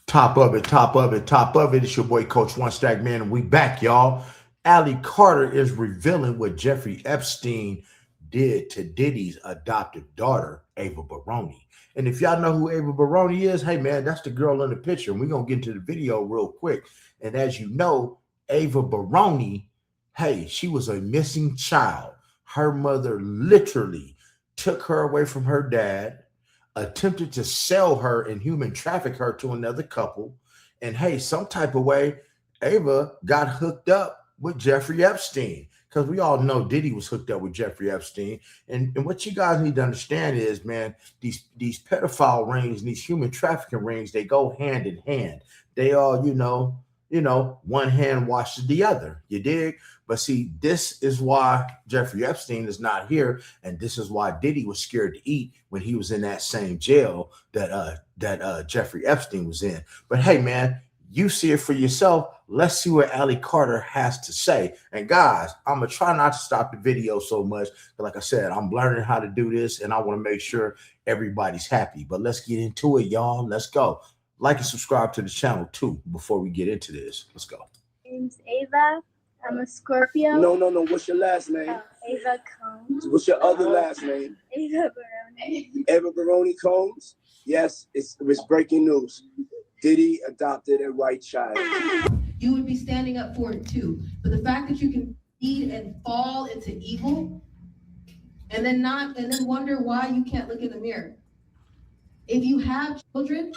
Top of it, top of it, top of it. It's your boy, Coach One Stack Man, and we back, y'all. Ali Carter is revealing what Jeffrey Epstein did to Diddy's adopted daughter, Ava Baroni. And if y'all know who Ava Baroni is, hey man, that's the girl in the picture. And we're gonna get into the video real quick. And as you know, Ava Baroni, hey, she was a missing child. Her mother literally took her away from her dad, attempted to sell her and human traffic her to another couple. And hey, some type of way, Ava got hooked up with Jeffrey Epstein, because we all know Diddy was hooked up with Jeffrey Epstein. And what you guys need to understand is, man, these pedophile rings, these human trafficking rings, they go hand in hand. They all, one hand washes the other. You dig? But see, this is why Jeffrey Epstein is not here, and this is why Diddy was scared to eat when he was in that same jail that Jeffrey Epstein was in. But hey, man, you see it for yourself. Let's see what Ali Carter has to say. And guys, I'm gonna try not to stop the video so much, but like I said, I'm learning how to do this, and I want to make sure everybody's happy. But let's get into it, y'all. Let's go. Like and subscribe to the channel too before we get into this. Let's go. My name's Ava. I'm a Scorpio. No. What's your last name? Ava Combs. What's your other last name? Ava Baroni. Ava Baroni Combs? Yes, it's breaking news. Diddy adopted a white child. You would be standing up for it too. But the fact that you can feed and fall into evil and then wonder why you can't look in the mirror. If you have children,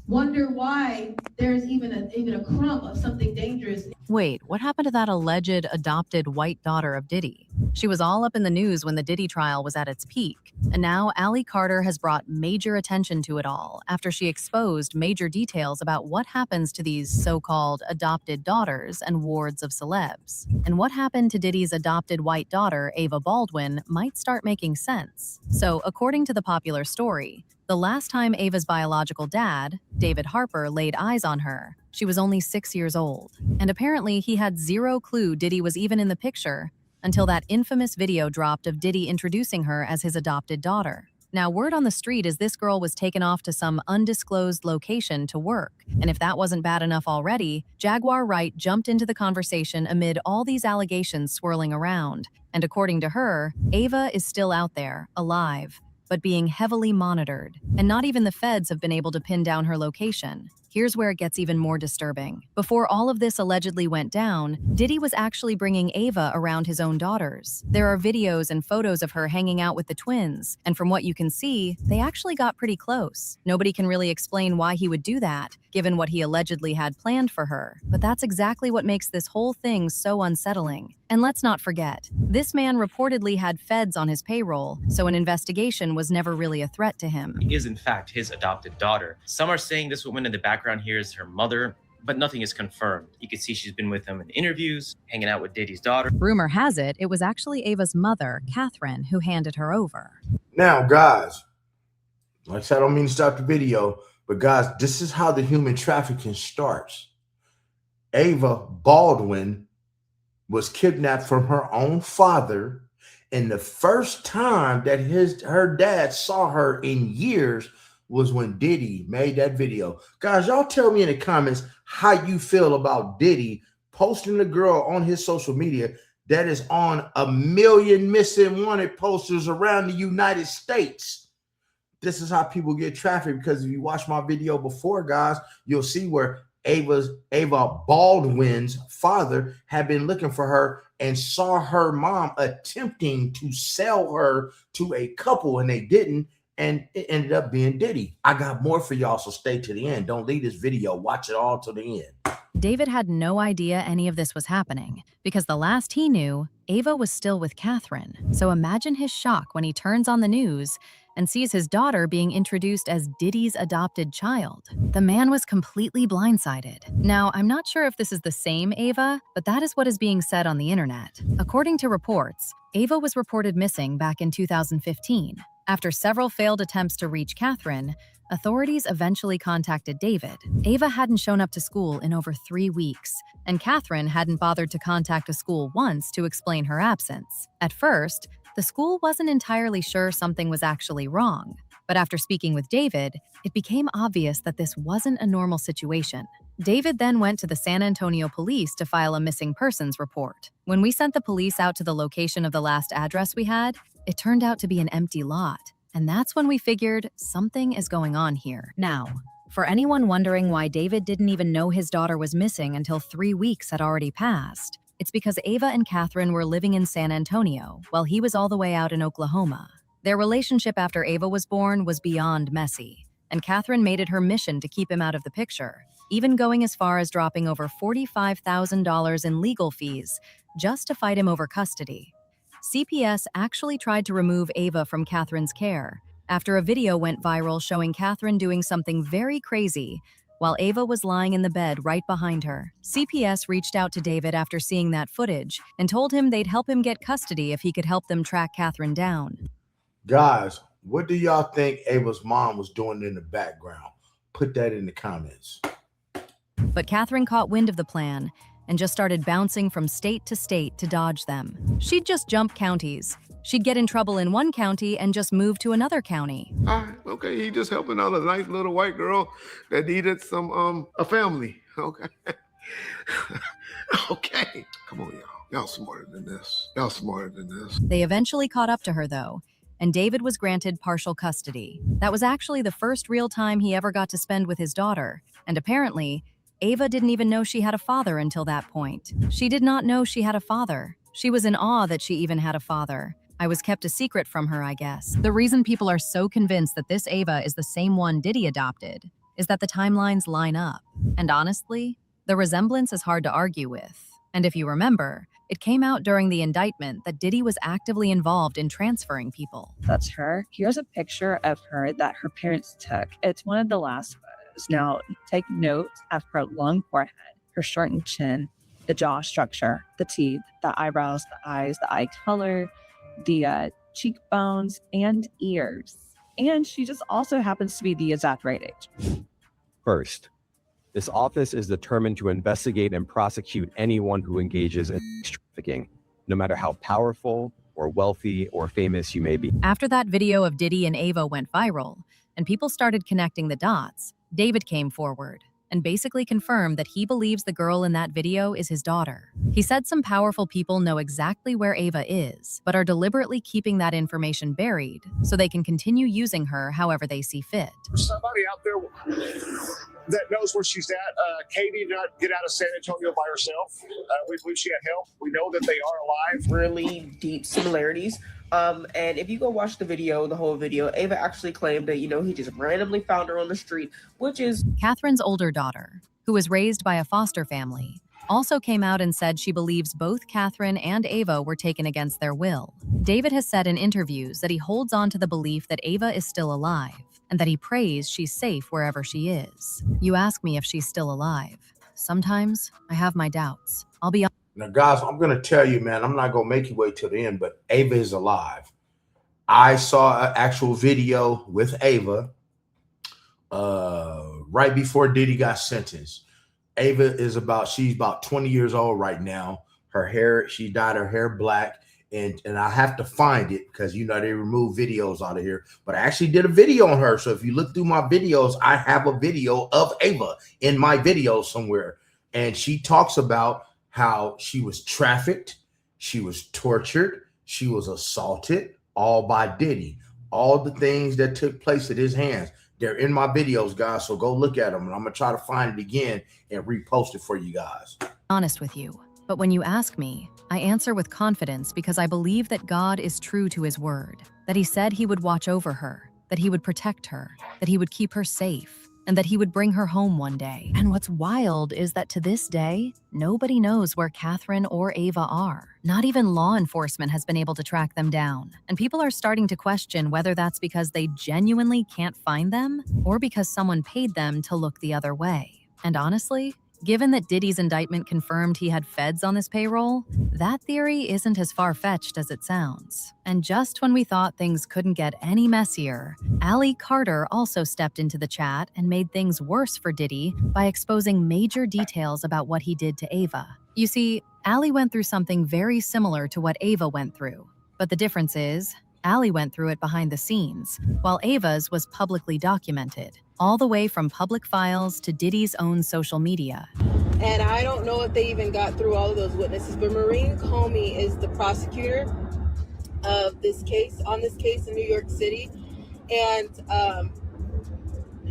wonder why there's even a crumb of something dangerous. Wait, what happened to that alleged adopted white daughter of Diddy? She was all up in the news when the Diddy trial was at its peak. And now Ali Carter has brought major attention to it all after she exposed major details about what happens to these so-called adopted daughters and wards of celebs. And what happened to Diddy's adopted white daughter, Ava Baldwin, might start making sense. So, according to the popular story, the last time Ava's biological dad, David Harper, laid eyes on her, she was only 6 years old. And apparently he had zero clue Diddy was even in the picture until that infamous video dropped of Diddy introducing her as his adopted daughter. Now, word on the street is this girl was taken off to some undisclosed location to work. And if that wasn't bad enough already, Jaguar Wright jumped into the conversation amid all these allegations swirling around. And according to her, Ava is still out there, alive, but being heavily monitored. And not even the feds have been able to pin down her location. Here's where it gets even more disturbing. Before all of this allegedly went down, Diddy was actually bringing Ava around his own daughters. There are videos and photos of her hanging out with the twins, and from what you can see, they actually got pretty close. Nobody can really explain why he would do that, given what he allegedly had planned for her. But that's exactly what makes this whole thing so unsettling. And let's not forget, this man reportedly had feds on his payroll, so an investigation was never really a threat to him. Is in fact his adopted daughter. Some are saying this woman in the background here is her mother, but nothing is confirmed. You can see she's been with him in interviews, hanging out with Diddy's daughter. Rumor has it was actually Ava's mother, Catherine, who handed her over. Now, guys, like I said, I don't mean to stop the video, but guys, this is how the human trafficking starts. Ava Baldwin was kidnapped from her own father, and the first time that her dad saw her in years was when Diddy made that video. Guys, y'all tell me in the comments how you feel about Diddy posting the girl on his social media that is on 1 million missing wanted posters around the United States. This is how people get trafficked, because if you watch my video before, guys, you'll see where Ava Baldwin's father had been looking for her and saw her mom attempting to sell her to a couple, and they didn't, and it ended up being Diddy. I got more for y'all, so stay to the end. Don't leave this video. Watch it all to the end. David had no idea any of this was happening, because the last he knew, Ava was still with Catherine. So imagine his shock when he turns on the news and sees his daughter being introduced as Diddy's adopted child. The man was completely blindsided. Now, I'm not sure if this is the same Ava, but that is what is being said on the internet. According to reports, Ava was reported missing back in 2015. After several failed attempts to reach Catherine, authorities eventually contacted David. Ava hadn't shown up to school in over 3 weeks, and Catherine hadn't bothered to contact a school once to explain her absence. At first, the school wasn't entirely sure something was actually wrong. But after speaking with David, it became obvious that this wasn't a normal situation. David then went to the San Antonio police to file a missing persons report. When we sent the police out to the location of the last address we had, it turned out to be an empty lot. And that's when we figured something is going on here. Now, for anyone wondering why David didn't even know his daughter was missing until 3 weeks had already passed, it's because Ava and Catherine were living in San Antonio while he was all the way out in Oklahoma. Their relationship after Ava was born was beyond messy, and Catherine made it her mission to keep him out of the picture, even going as far as dropping over $45,000 in legal fees just to fight him over custody. CPS actually tried to remove Ava from Catherine's care after a video went viral showing Catherine doing something very crazy while Ava was lying in the bed right behind her. CPS reached out to David after seeing that footage and told him they'd help him get custody if he could help them track Catherine down. Guys, what do y'all think Ava's mom was doing in the background? Put that in the comments. But Catherine caught wind of the plan and just started bouncing from state to dodge them. She'd just jump counties. She'd get in trouble in one county and just move to another county. Okay, he just helping out a nice little white girl that needed some a family. Okay. Okay. Come on, y'all. Y'all smarter than this. Y'all smarter than this. They eventually caught up to her though, and David was granted partial custody. That was actually the first real time he ever got to spend with his daughter, and apparently, Ava didn't even know she had a father until that point. She did not know she had a father. She was in awe that she even had a father. I was kept a secret from her, I guess. The reason people are so convinced that this Ava is the same one Diddy adopted is that the timelines line up. And honestly, the resemblance is hard to argue with. And if you remember, it came out during the indictment that Diddy was actively involved in transferring people. That's her. Here's a picture of her that her parents took. It's one of the last photos. Now, take note of her long forehead, her shortened chin, the jaw structure, the teeth, the eyebrows, the eyes, the eye color, the cheekbones, and ears. And she just also happens to be the exact right age. First, this office is determined to investigate and prosecute anyone who engages in trafficking, no matter how powerful or wealthy or famous you may be. After that video of Diddy and Ava went viral, and people started connecting the dots, David came forward and basically confirmed that he believes the girl in that video is his daughter. He said some powerful people know exactly where Ava is, but are deliberately keeping that information buried so they can continue using her however they see fit. Somebody out there that knows where she's at. Katie did not get out of San Antonio by herself. We believe she had help. We know that they are alive. Really deep similarities. And if you go watch the video, the whole video, Ava actually claimed that, he just randomly found her on the street, which is... Catherine's older daughter, who was raised by a foster family, also came out and said she believes both Catherine and Ava were taken against their will. David has said in interviews that he holds on to the belief that Ava is still alive, and that he prays she's safe wherever she is. You ask me if she's still alive. Sometimes I have my doubts. I'll be honest. Now, guys, I'm going to tell you, man, I'm not going to make you wait till the end, but Ava is alive. I saw an actual video with Ava right before Diddy got sentenced. Ava is she's about 20 years old right now. Her hair, she dyed her hair black. And I have to find it because, they remove videos out of here. But I actually did a video on her. So if you look through my videos, I have a video of Ava in my video somewhere. And she talks about how she was trafficked, she was tortured, she was assaulted, all by Diddy. All the things that took place at his hands. They're in my videos, guys. So go look at them. And I'm going to try to find it again and repost it for you guys. Honest with you. But when you ask me, I answer with confidence because I believe that God is true to his word, that he said he would watch over her, that he would protect her, that he would keep her safe, and that he would bring her home one day. And what's wild is that to this day, nobody knows where Catherine or Ava are. Not even law enforcement has been able to track them down. And people are starting to question whether that's because they genuinely can't find them or because someone paid them to look the other way. And honestly, given that Diddy's indictment confirmed he had feds on this payroll, that theory isn't as far-fetched as it sounds. And just when we thought things couldn't get any messier, Ali Carter also stepped into the chat and made things worse for Diddy by exposing major details about what he did to Ava. You see, Ali went through something very similar to what Ava went through. But the difference is, Allie went through it behind the scenes, while Ava's was publicly documented, all the way from public files to Diddy's own social media. And I don't know if they even got through all of those witnesses, but Maureen Comey is the prosecutor of this case, in New York City. And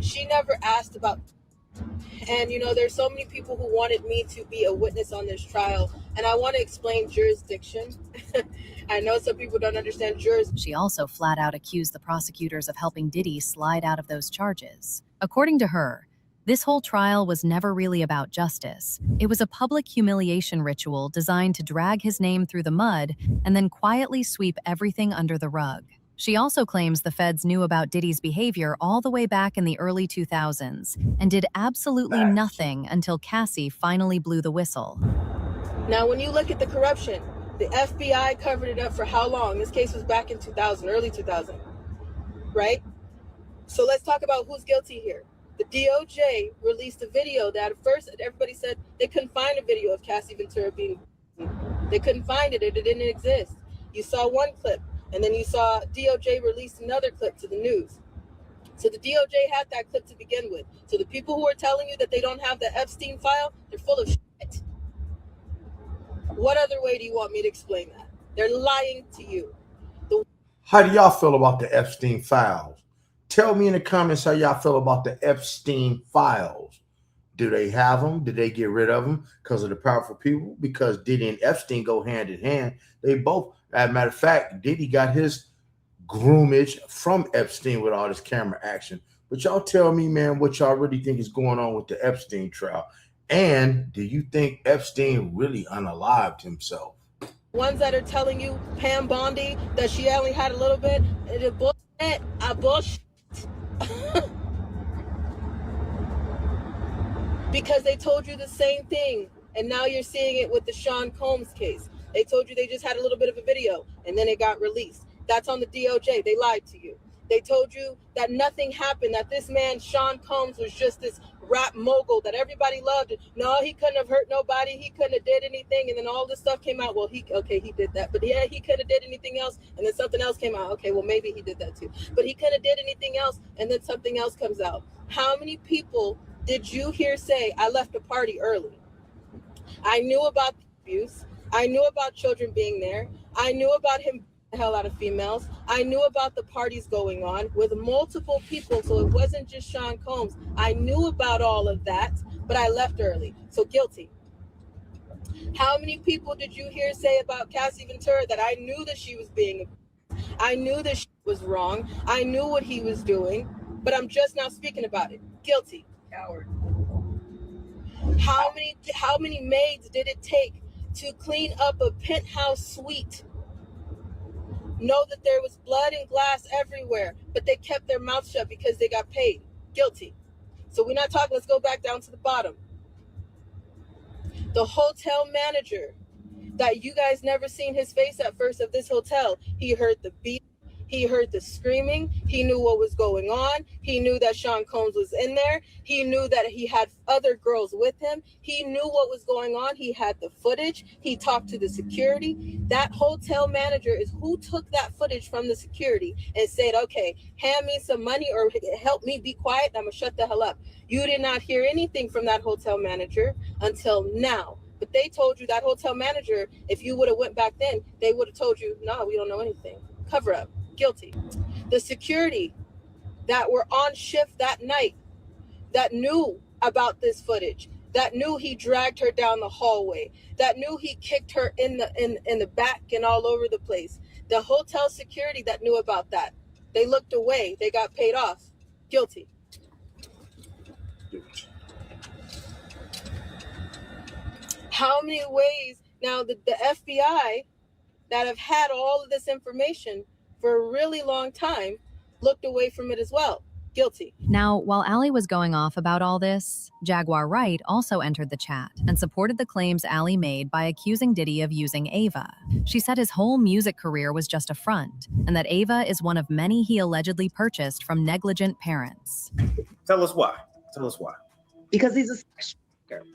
she never asked about, and you know, there's so many people who wanted me to be a witness on this trial, and I want to explain jurisdiction. I know some people don't understand jurisdiction. She also flat out accused the prosecutors of helping Diddy slide out of those charges. According to her, this whole trial was never really about justice. It was a public humiliation ritual designed to drag his name through the mud and then quietly sweep everything under the rug. She also claims the feds knew about Diddy's behavior all the way back in the early 2000s and did absolutely nothing until Cassie finally blew the whistle. Now, when you look at the corruption, the FBI covered it up for how long? This case was back in 2000, early 2000, right? So let's talk about who's guilty here. The DOJ released a video that at first everybody said they couldn't find a video of Cassie Ventura being. They couldn't find it. It didn't exist. You saw one clip, and then you saw DOJ released another clip to the news. So the DOJ had that clip to begin with. So the people who are telling you that they don't have the Epstein file, they're full of shit. What other way do you want me to explain that? They're lying to you. How do y'all feel about the Epstein files? Tell me in the comments how y'all feel about the Epstein files. Do they have them? Did they get rid of them because of the powerful people? Because Diddy and Epstein go hand in hand. They both, as a matter of fact, Diddy got his groomage from Epstein with all this camera action. But y'all tell me, man, what y'all really think is going on with the Epstein trial. And do you think Epstein really unalived himself? Ones that are telling you, Pam Bondi, that she only had a little bit, it's bullshit. Bullshit. Because they told you the same thing, and now you're seeing it with the Sean Combs case. They told you they just had a little bit of a video, and then it got released. That's on the DOJ. They lied to you. They told you that nothing happened, that this man, Sean Combs, was just this rap mogul that everybody loved. No, he couldn't have hurt nobody. He couldn't have did anything. And then all this stuff came out. Well, he did that. But yeah, he couldn't have did anything else. And then something else came out. Okay, well, maybe he did that too. But he couldn't have did anything else. And then something else comes out. How many people did you hear say, I left the party early? I knew about the abuse. I knew about children being there. I knew about him the hell out of females. I knew about the parties going on with multiple people, so it wasn't just Sean Combs. I knew about all of that, but I left early, so guilty. How many people did you hear say about Cassie Ventura that I knew that she was being abused? I knew that she was wrong. I knew what he was doing, but I'm just now speaking about it. Guilty. Coward. How many maids did it take to clean up a penthouse suite? Know that there was blood and glass everywhere, but they kept their mouth shut because they got paid. Guilty. So we're not talking, let's go back down to the bottom. The hotel manager that you guys never seen his face at first of this hotel, he heard the beat, he heard the screaming, he knew what was going on, he knew that Sean Combs was in there, he knew that he had other girls with him, he knew what was going on, he had the footage, he talked to the security. That hotel manager is who took that footage from the security and said, okay, hand me some money or help me be quiet, I'm gonna shut the hell up. You did not hear anything from that hotel manager until now. But they told you, that hotel manager, if you would have went back then, they would have told you, no, we don't know anything. Cover up. Guilty. The security that were on shift that night, that knew about this footage, that knew he dragged her down the hallway, that knew he kicked her in the back and all over the place. The hotel security that knew about that, they looked away. They got paid off. Guilty. How many ways now the FBI that have had all of this information for a really long time looked away from it as well. Guilty. Now, while Allie was going off about all this, Jaguar Wright also entered the chat and supported the claims Allie made by accusing Diddy of using Ava. She said his whole music career was just a front, and that Ava is one of many he allegedly purchased from negligent parents. Tell us why. Tell us why. Because he's a sex worker.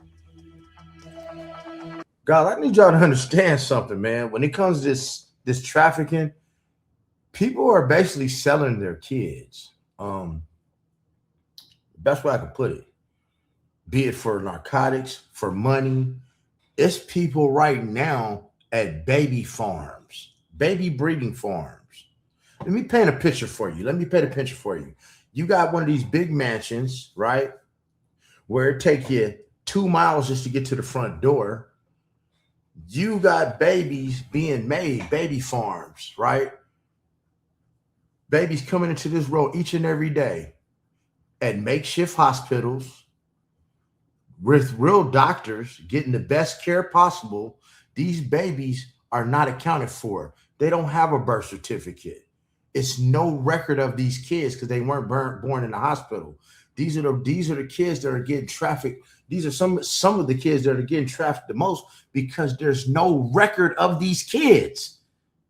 God, I need y'all to understand something, man. When it comes to this trafficking, People are basically selling their kids. Best way I can put it, be it for narcotics, for money. It's people right now at baby farms, baby breeding farms. Let me paint a picture for you. You got one of these big mansions, right? Where it take you 2 miles just to get to the front door. You got babies being made, baby farms, right? Babies coming into this road each and every day at makeshift hospitals with real doctors getting the best care possible. These babies are not accounted for. They don't have a birth certificate. It's no record of these kids because they weren't born in the hospital. These are the kids that are getting trafficked. These are some of the kids that are getting trafficked the most because there's no record of these kids.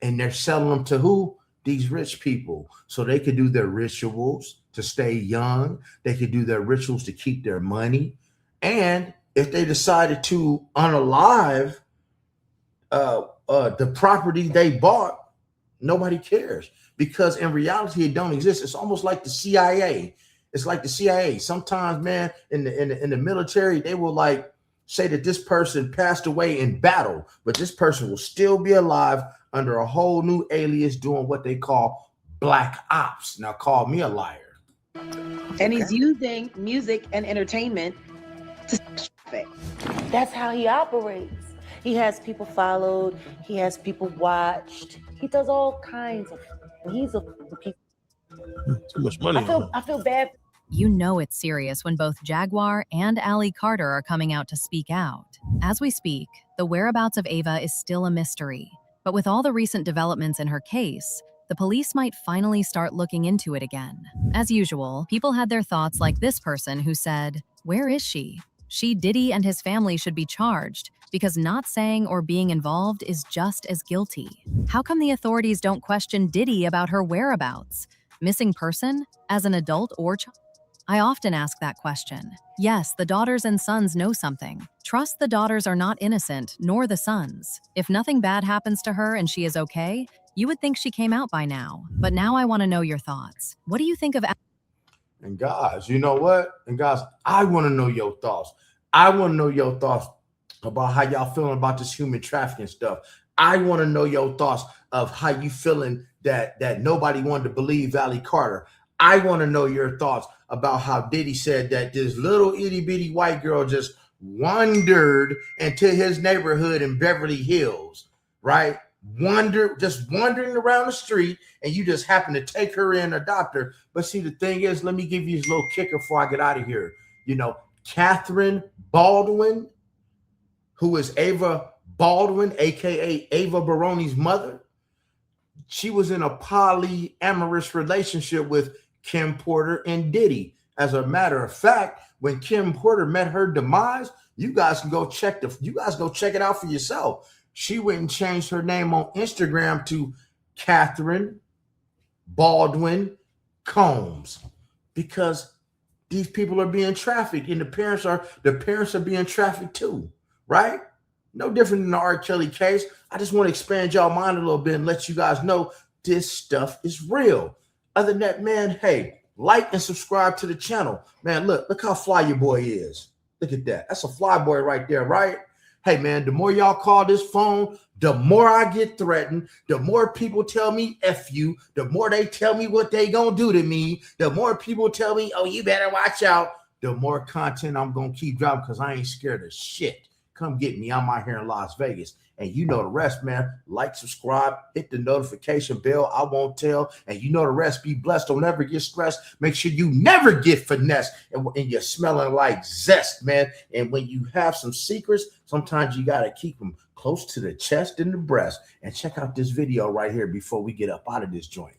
And they're selling them to who? These rich people. So they could do their rituals to stay young. They could do their rituals to keep their money. And if they decided to unalive the property they bought, nobody cares. Because in reality, it don't exist. It's almost like the CIA. It's like the CIA. Sometimes, man, in the military, they will like say that this person passed away in battle, but this person will still be alive under a whole new alias doing what they call black ops. Now, call me a liar. And he's using music and entertainment to traffic. That's how he operates. He has people followed. He has people watched. He does all kinds of. He's a people. Too much money. I feel bad. You know it's serious when both Jaguar and Allie Carter are coming out to speak out. As we speak, the whereabouts of Ava is still a mystery. But with all the recent developments in her case, the police might finally start looking into it again. As usual, people had their thoughts like this person who said, "Where is she? Diddy and his family should be charged because not saying or being involved is just as guilty. How come the authorities don't question Diddy about her whereabouts? Missing person? As an adult or child?" I often ask that question. Yes, the daughters and sons know something. Trust the daughters are not innocent, nor the sons. If nothing bad happens to her and she is okay, you would think she came out by now. But now I want to know your thoughts. What do you think of... And guys, you know what? And guys, I want to know your thoughts. I want to know your thoughts about how y'all feeling about this human trafficking stuff. I want to know your thoughts of how you feeling that nobody wanted to believe Allie Carter. I want to know your thoughts about how Diddy said that this little itty bitty white girl just wandered into his neighborhood in Beverly Hills, right? Just wandering around the street, and you just happen to take her in, adopt her. But see, the thing is, let me give you this little kicker before I get out of here. You know, Catherine Baldwin, who is Ava Baldwin, aka Ava Baroni's mother, she was in a polyamorous relationship with Kim Porter and Diddy. As a matter of fact, when Kim Porter met her demise, you guys go check it out for yourself. She went and changed her name on Instagram to Catherine Baldwin Combs because these people are being trafficked, and the parents are being trafficked too, right? No different than the R. Kelly case. I just want to expand y'all mind a little bit and let you guys know this stuff is real. Other than that, man, hey, like and subscribe to the channel. Man, look how fly your boy is. Look at that. That's a fly boy right there, right? Hey, man, the more y'all call this phone, the more I get threatened, the more people tell me F you, the more they tell me what they gonna do to me, the more people tell me, oh, you better watch out, the more content I'm gonna keep dropping because I ain't scared of shit. Come get me. I'm out here in Las Vegas. And you know the rest, man. Like, subscribe, hit the notification bell. I won't tell. And you know the rest. Be blessed. Don't ever get stressed. Make sure you never get finessed. And you're smelling like zest, man. And when you have some secrets, sometimes you got to keep them close to the chest and the breast. And check out this video right here before we get up out of this joint.